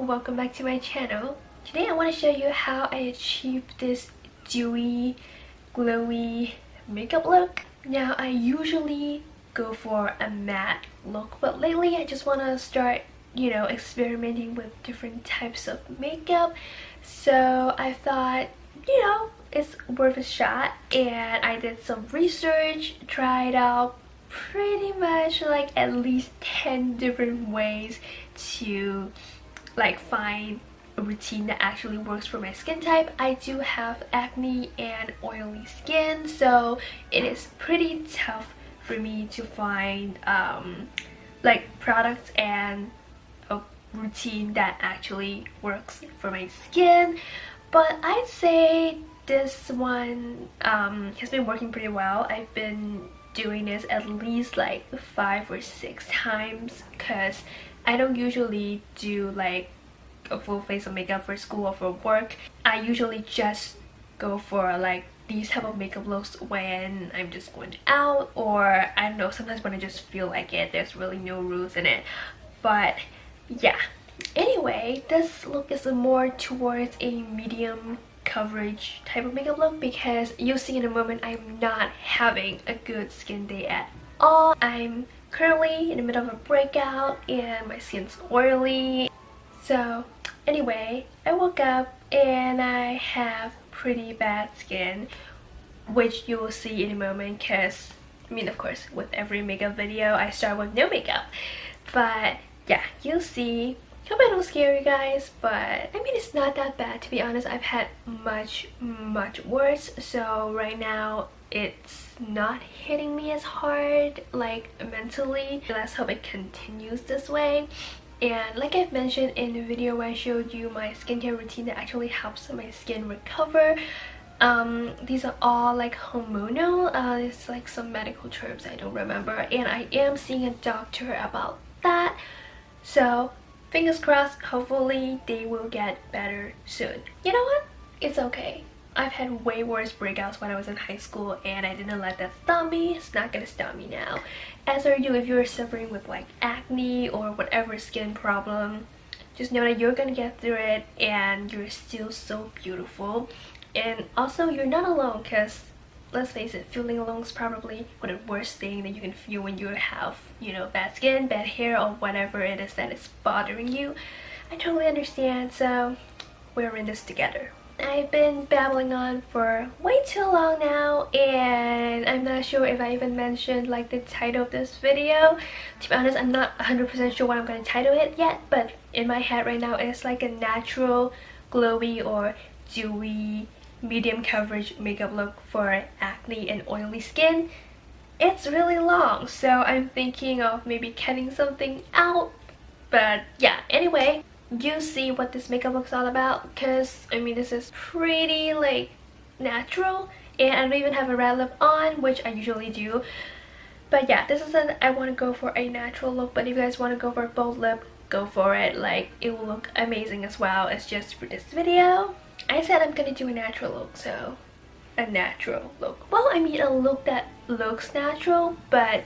welcome back to my channel. Today I want to show you how I achieved this dewy, glowy makeup look. Now I usually go for a matte look, but lately I just want to start, experimenting with different types of makeup. So I thought, it's worth a shot, and I did some research, tried out pretty much like at least 10 different ways to find a routine that actually works for my skin type. I do have acne and oily skin, so it is pretty tough for me to find products and a routine that actually works for my skin. But I'd say this one has been working pretty well. I've been doing this at least 5 or 6 times because I don't usually do a full face of makeup for school or for work. I usually just go for these type of makeup looks when I'm just going out, or I don't know, sometimes when I just feel like it. There's really no rules in it. But yeah, anyway, this look is more towards a medium coverage type of makeup look because you'll see in a moment I'm not having a good skin day at all. I'm currently in the middle of a breakout and my skin's oily. So anyway, I woke up and I have pretty bad skin, which you will see in a moment because of course with every makeup video I start with no makeup. But yeah, you'll see. Hope I don't scare you guys, but it's not that bad, to be honest. I've had much worse, so right now it's not hitting me as hard mentally. Let's hope it continues this way. And like I've mentioned in the video where I showed you my skincare routine that actually helps my skin recover, these are all hormonal. It's some medical terms I don't remember, and I am seeing a doctor about that. So fingers crossed, hopefully they will get better soon. You know what? It's okay. I've had way worse breakouts when I was in high school and I didn't let that stop me. It's not gonna stop me now. As are you if you're suffering with acne or whatever skin problem. Just know that you're gonna get through it and you're still so beautiful. And also you're not alone, because let's face it, feeling alone is probably one of the worst thing that you can feel when you have, bad skin, bad hair, or whatever it is that is bothering you. I totally understand, so we're in this together. I've been babbling on for way too long now, and I'm not sure if I even mentioned the title of this video. To be honest, I'm not 100% sure what I'm going to title it yet, but in my head right now it's a natural, glowy, or dewy medium coverage makeup look for acne and oily skin. It's really long, so I'm thinking of maybe cutting something out. But yeah, anyway, you see what this makeup looks all about, because this is pretty natural, and I don't even have a red lip on, which I usually do. But yeah, this is I want to go for a natural look, but if you guys want to go for a bold lip, go for it. It will look amazing as well. It's just for this video I said I'm gonna do a natural look, so a natural look. Well, a look that looks natural, but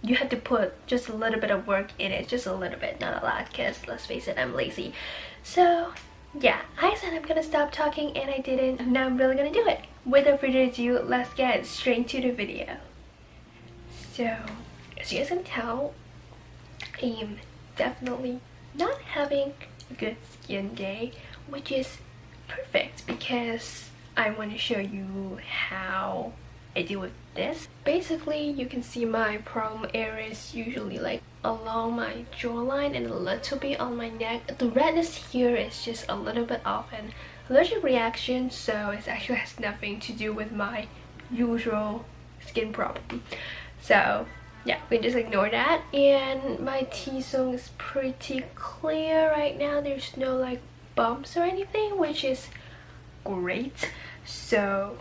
you have to put just a little bit of work in it, just a little bit, not a lot, because let's face it, I'm lazy. So yeah, I said I'm gonna stop talking and I didn't, and now I'm really gonna do it. Without further ado, let's get straight to the video. So as you guys can tell, I am definitely not having a good skin day, which is perfect because I want to show you how I deal with this. Basically, you can see my problem areas usually along my jawline and a little bit on my neck. The redness here is just a little bit of an allergic reaction, so it actually has nothing to do with my usual skin problem. So yeah, we can just ignore that. And my T-zone is pretty clear right now. There's no bumps or anything, which is great. So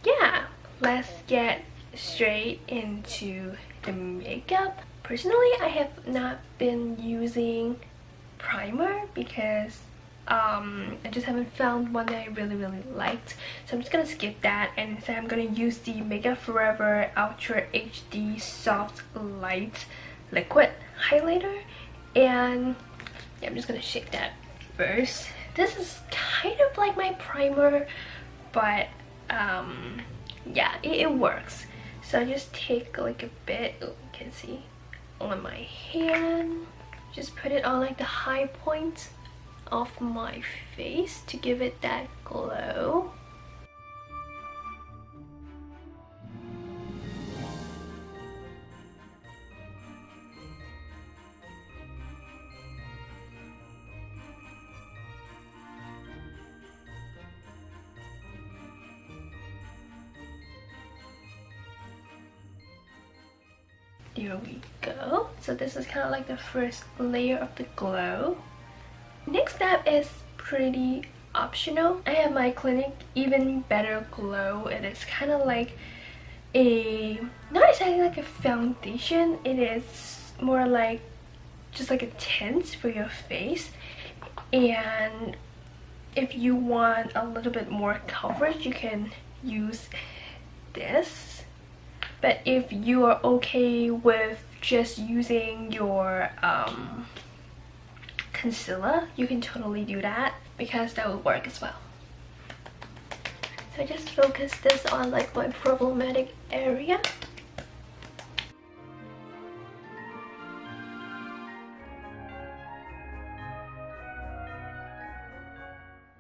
yeah, let's get straight into the makeup. Personally, I have not been using primer because I just haven't found one that I really liked, so I'm just gonna skip that, and instead I'm gonna use the Makeup Forever Ultra HD Soft Light Liquid Highlighter. And yeah, I'm just gonna shake that first. This is kind of like my primer, but yeah, it works. So I just take like a bit, you can see, on my hand. Just put it on like the high point of my face to give it that glow. There we go. So this is kind of like the first layer of the glow. Next step is pretty optional. I have my Clinique Even Better Glow. It is kind of like a, not exactly like a foundation, it is more like just like a tint for your face. And if you want a little bit more coverage, you can use this. But if you are okay with just using your concealer, you can totally do that because that will work as well. So I just focus this on like my problematic area.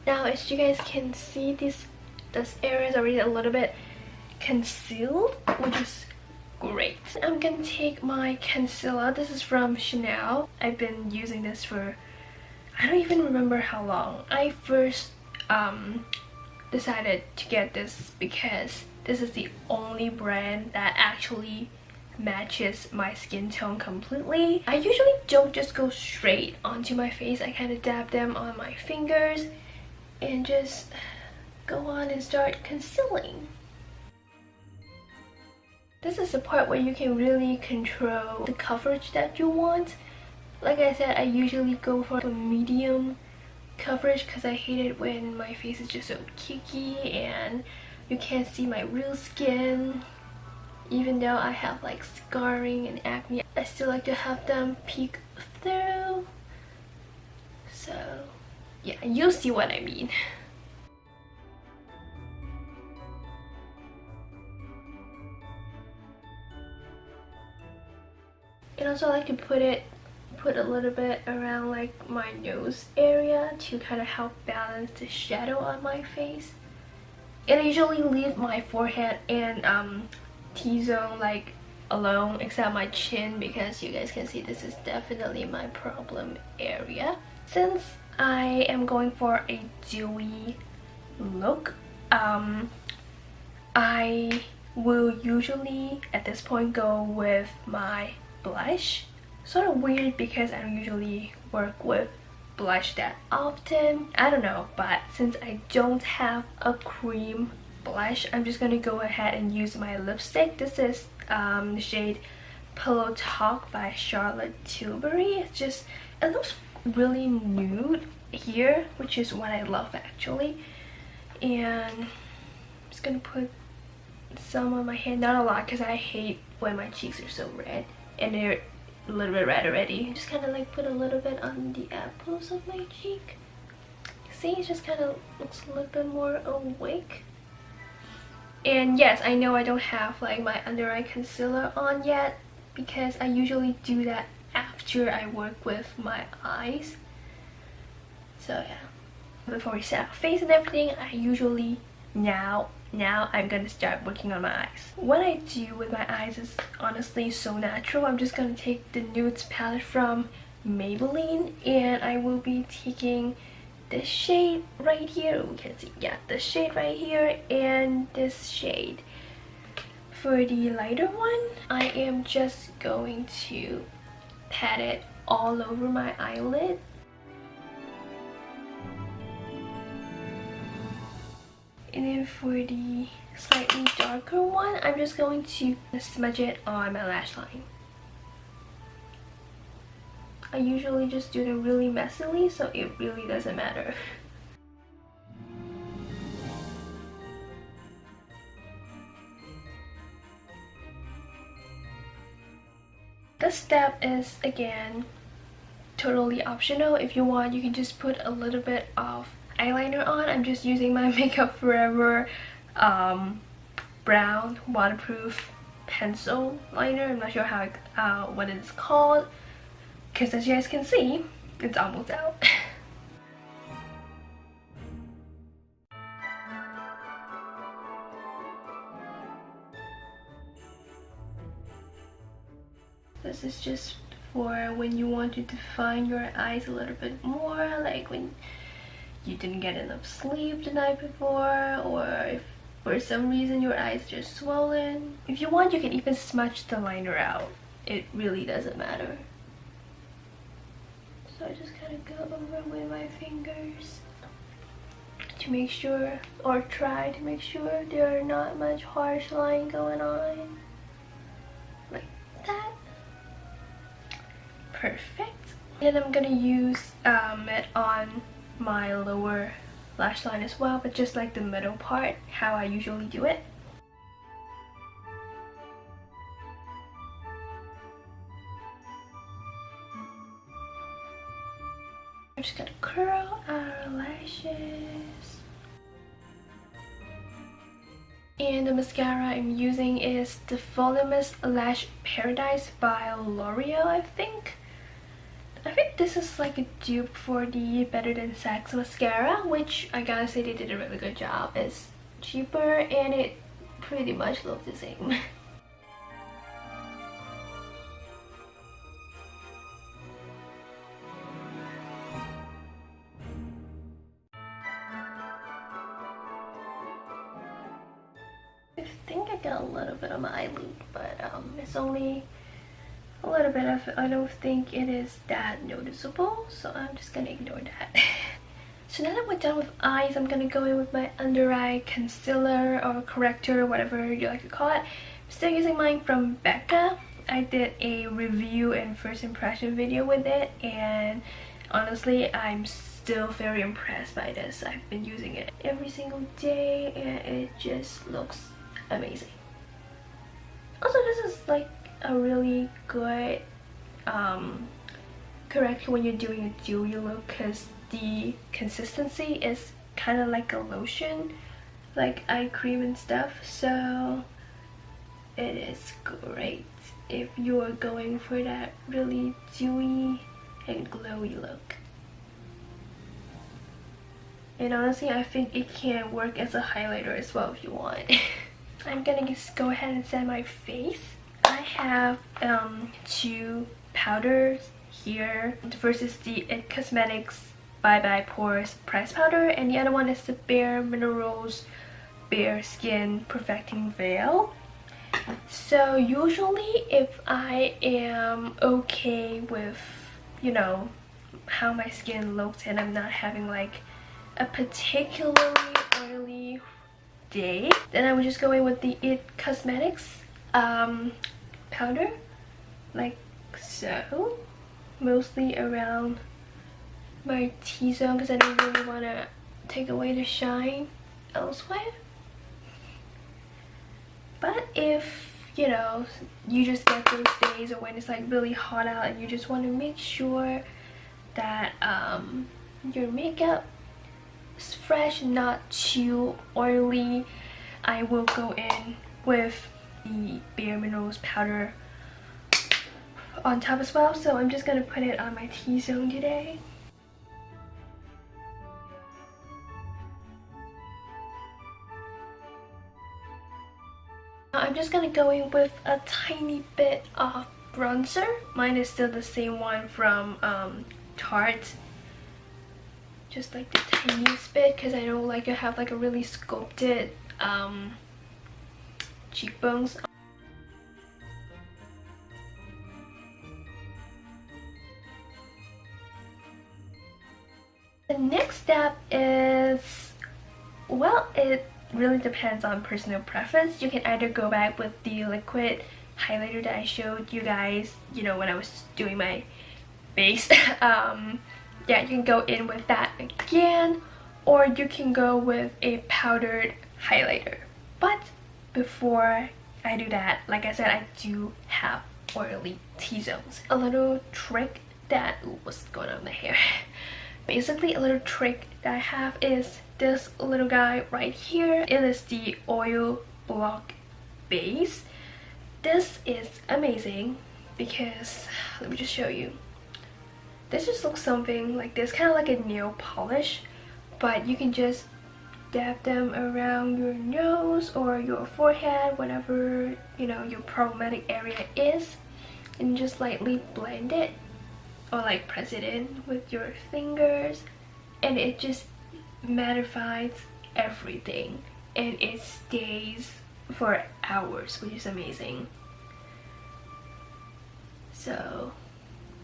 Now as you guys can see, this area is already a little bit concealed, which is great. I'm gonna take my concealer. This is from Chanel. I've been using this for, I don't even remember how long. I first decided to get this because this is the only brand that actually matches my skin tone completely. I usually don't just go straight onto my face. I kind of dab them on my fingers and just go on and start concealing. This is the part where you can really control the coverage that you want. Like I said, I usually go for the medium coverage because I hate it when my face is just so cakey and you can't see my real skin. Even though I have like scarring and acne, I still like to have them peek through. So yeah, you'll see what I mean. And also I like to put a little bit around like my nose area to kind of help balance the shadow on my face. And I usually leave my forehead and T-zone like alone except my chin because you guys can see this is definitely my problem area. Since I am going for a dewy look, I will usually at this point go with my blush. Sort of weird because I don't usually work with blush that often. I don't know, but since I don't have a cream blush, I'm just gonna go ahead and use my lipstick. This is the shade Pillow Talk by Charlotte Tilbury. It looks really nude here, which is what I love actually. And I'm just gonna put some on my hand, not a lot because I hate when my cheeks are so red. And they're a little bit red already. Just kind of like put a little bit on the apples of my cheek. See, it just kind of looks a little bit more awake. And yes, I know I don't have like my under eye concealer on yet because I usually do that after I work with my eyes. So yeah, before we set our face and everything, I usually now I'm gonna start working on my eyes. What I do with my eyes is honestly so natural. I'm just gonna take the nudes palette from Maybelline and I will be taking this shade right here. We can see, yeah, this shade right here and this shade. For the lighter one, I am just going to pat it all over my eyelid. And then for the slightly darker one, I'm just going to smudge it on my lash line. I usually just do them really messily, so it really doesn't matter. This step is, again, totally optional. If you want, you can just put a little bit of eyeliner on. I'm just using my Makeup Forever brown waterproof pencil liner. I'm not sure how what it's called, because as you guys can see, it's almost out. This is just for when you want to define your eyes a little bit more, like when you didn't get enough sleep the night before, or if for some reason your eyes just swollen. If you want, you can even smudge the liner out. It really doesn't matter. So I just kind of go over with my fingers to make sure, or try to make sure, there are not much harsh line going on. Like that. Perfect. And I'm gonna use it on my lower lash line as well, but just like the middle part, how I usually do it. I'm just gonna curl our lashes. And the mascara I'm using is the Voluminous Lash Paradise by L'Oreal, I think. I think this is like a dupe for the Better Than Sex mascara, which I gotta say they did a really good job. It's cheaper and it pretty much looks the same. I think I got a little bit on my eyelid, but it's only a little bit of it. I don't think it is that noticeable, so I'm just gonna ignore that. So now that we're done with eyes, I'm gonna go in with my under eye concealer or corrector, whatever you like to call it. I'm still using mine from Becca. I did a review and first impression video with it, and honestly I'm still very impressed by this. I've been using it every single day and it just looks amazing. Also, this is like a really good corrector when you're doing a dewy look, because the consistency is kind of like a lotion, like eye cream and stuff, so it is great if you're going for that really dewy and glowy look. And honestly, I think it can work as a highlighter as well if you want. I'm gonna just go ahead and set my face. I have two powders here. The first is the It Cosmetics Bye Bye Pores Press Powder, and the other one is the Bare Minerals Bare Skin Perfecting Veil. So usually if I am okay with, you know, how my skin looks and I'm not having like a particularly oily day, then I would just go in with the It Cosmetics powder, like so, mostly around my T-zone, because I don't really want to take away the shine elsewhere. But if, you know, you just get those days, or when it's like really hot out and you just want to make sure that your makeup is fresh, not too oily, I will go in with the Bare Minerals powder on top as well. So I'm just gonna put it on my T-zone today. I'm just gonna go in with a tiny bit of bronzer. Mine is still the same one from Tarte, just like the tiniest bit, because I don't like to have like a really sculpted cheekbones. The next step is, well, it really depends on personal preference. You can either go back with the liquid highlighter that I showed you guys, you know, when I was doing my base. Yeah, you can go in with that again, or you can go with a powdered highlighter. But before I do that, like I said, I do have oily T-zones. A little trick that, ooh, what's going on with my hair? Basically, a little trick that I have is this little guy right here. It is the oil block base. This is amazing because, let me just show you. This just looks something like this, kind of like a nail polish, but you can just dab them around your nose or your forehead, whatever, you know, your problematic area is, and just lightly blend it or like press it in with your fingers, and it just mattifies everything and it stays for hours, which is amazing. So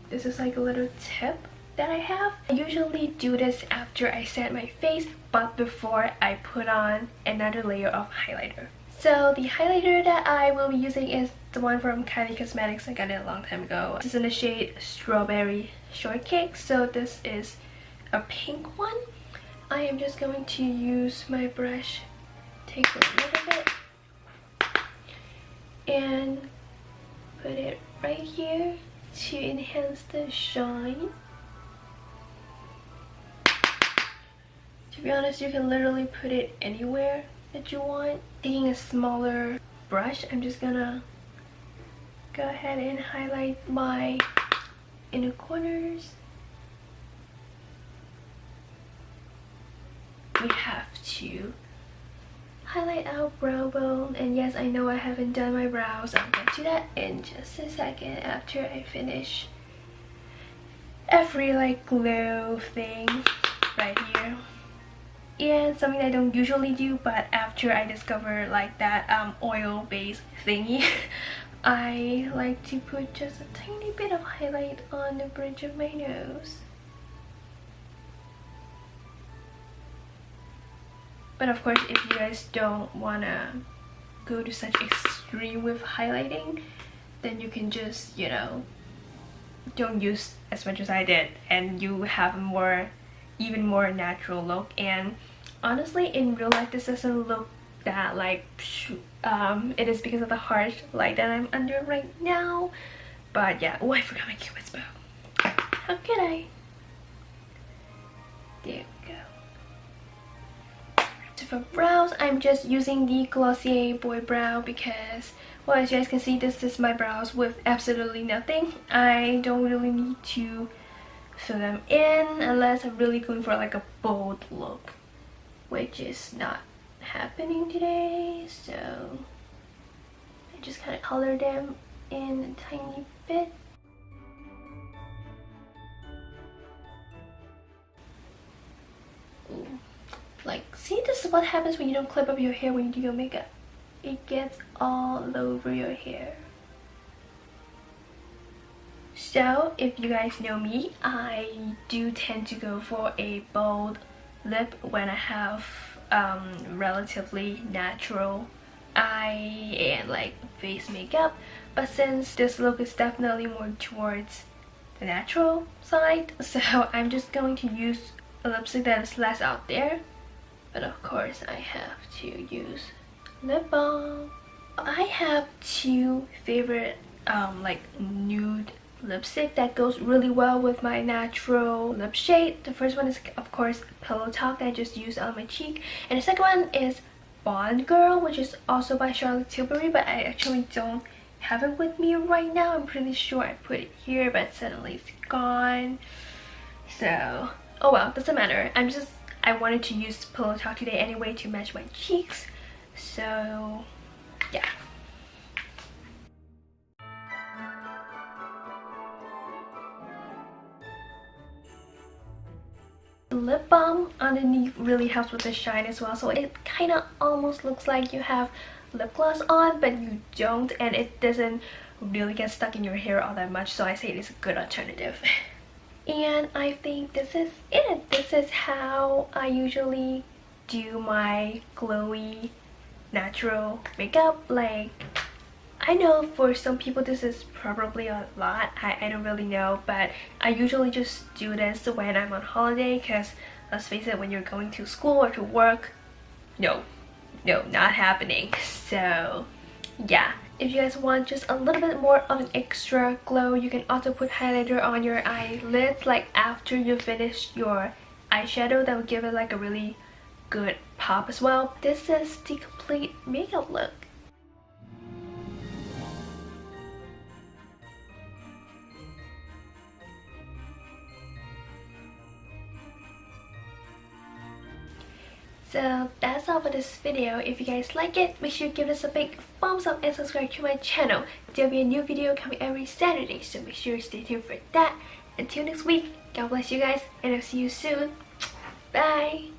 this is like a little tip that I have. I usually do this after I set my face, but before I put on another layer of highlighter. So the highlighter that I will be using is the one from Kylie Cosmetics. I got it a long time ago. This is in the shade Strawberry Shortcake. So this is a pink one. I am just going to use my brush, take a little bit, and put it right here to enhance the shine. To be honest, you can literally put it anywhere that you want. Taking a smaller brush, I'm just gonna go ahead and highlight my inner corners. We have to highlight our brow bone, and yes, I know I haven't done my brows. I'll get to that in just a second after I finish every like glow thing right here. And something I don't usually do, but after I discover like that oil base thingy, I like to put just a tiny bit of highlight on the bridge of my nose. But of course, if you guys don't wanna go to such extreme with highlighting, then you can just, you know, don't use as much as I did, and you have a even more natural look. And honestly, in real life, this doesn't look that like it is because of the harsh light that I'm under right now. But yeah, oh, I forgot my Cupid's bow. How could I? There we go. So for brows, I'm just using the Glossier Boy Brow because, well, as you guys can see, this is my brows with absolutely nothing. I don't really need to fill them in unless I'm really going for like a bold look, which is not happening today. So I just kind of color them in a tiny bit. Ooh. Like, see, this is what happens when you don't clip up your hair when you do your makeup. It gets all over your hair. So if you guys know me, I do tend to go for a bold lip when I have relatively natural eye and like face makeup, but since this look is definitely more towards the natural side, so I'm just going to use a lipstick that is less out there. But of course I have to use lip balm. I have two favorite like nude lipstick that goes really well with my natural lip shade. The first one is of course Pillow Talk that I just used on my cheek, and the second one is Bond Girl, which is also by Charlotte Tilbury, but I actually don't have it with me right now. I'm pretty sure I put it here, but suddenly it's gone. So oh well, doesn't matter. I wanted to use Pillow Talk today anyway to match my cheeks, so yeah. Lip balm underneath really helps with the shine as well, so it kind of almost looks like you have lip gloss on, but you don't, and it doesn't really get stuck in your hair all that much, so I say it is a good alternative. And I think this is it. This is how I usually do my glowy natural makeup. Like, I know for some people this is probably a lot, I don't really know, but I usually just do this when I'm on holiday, because let's face it, when you're going to school or to work, no, not happening. So yeah, if you guys want just a little bit more of an extra glow, you can also put highlighter on your eyelids like after you finish your eyeshadow. That will give it like a really good pop as well. This is the complete makeup look. So that's all for this video. If you guys like it, make sure you give us a big thumbs up and subscribe to my channel. There'll be a new video coming every Saturday, so make sure you stay tuned for that. Until next week, God bless you guys, and I'll see you soon. Bye!